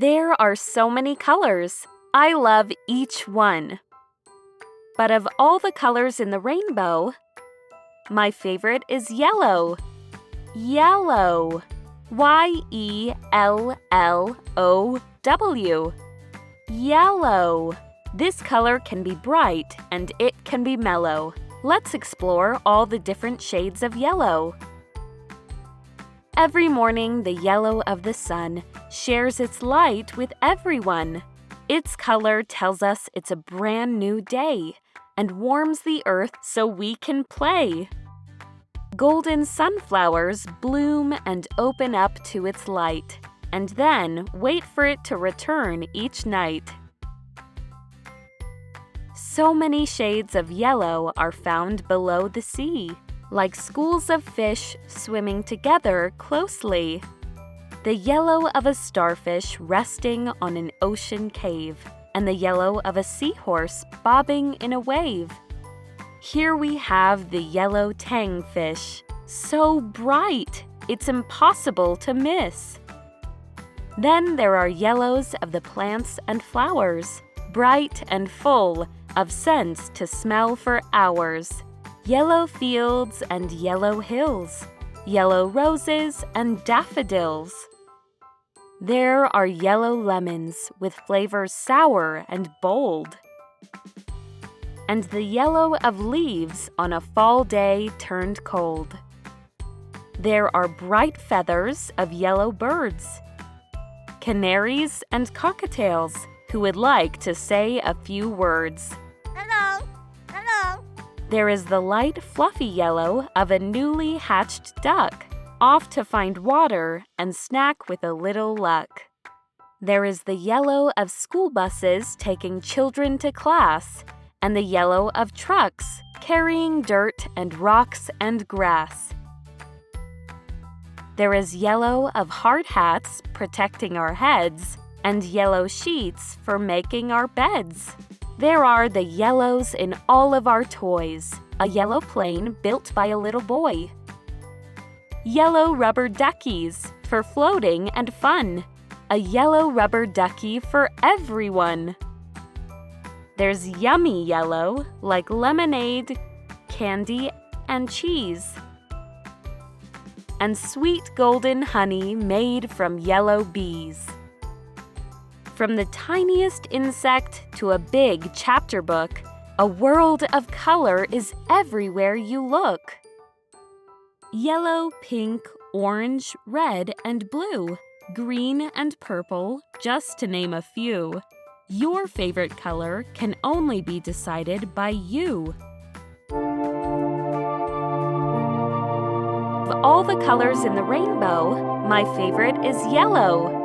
There are so many colors. I love each one. But of all the colors in the rainbow, my favorite is yellow. Yellow. Y-E-L-L-O-W. Yellow. This color can be bright and it can be mellow. Let's explore all the different shades of yellow. Every morning, the yellow of the sun shares its light with everyone. Its color tells us it's a brand new day and warms the earth so we can play. Golden sunflowers bloom and open up to its light, and then wait for it to return each night. So many shades of yellow are found below the sea, like schools of fish swimming together closely. The yellow of a starfish resting on an ocean cave, and the yellow of a seahorse bobbing in a wave. Here we have the yellow tang fish, so bright, it's impossible to miss. Then there are yellows of the plants and flowers, bright and full of scents to smell for hours. Yellow fields and yellow hills, yellow roses and daffodils. There are yellow lemons with flavors sour and bold. And the yellow of leaves on a fall day turned cold. There are bright feathers of yellow birds, canaries and cockatiels who would like to say a few words. Hello, hello. There is the light fluffy yellow of a newly hatched duck, off to find water and snack with a little luck. There is the yellow of school buses taking children to class, and the yellow of trucks carrying dirt and rocks and grass. There is yellow of hard hats protecting our heads, and yellow sheets for making our beds. There are the yellows in all of our toys, a yellow plane built by a little boy. Yellow rubber duckies for floating and fun, a yellow rubber ducky for everyone. There's yummy yellow, like lemonade, candy, and cheese. And sweet golden honey made from yellow bees. From the tiniest insect to a big chapter book, a world of color is everywhere you look. Yellow, pink, orange, red, and blue, green and purple, just to name a few. Your favorite color can only be decided by you. Of all the colors in the rainbow, my favorite is yellow.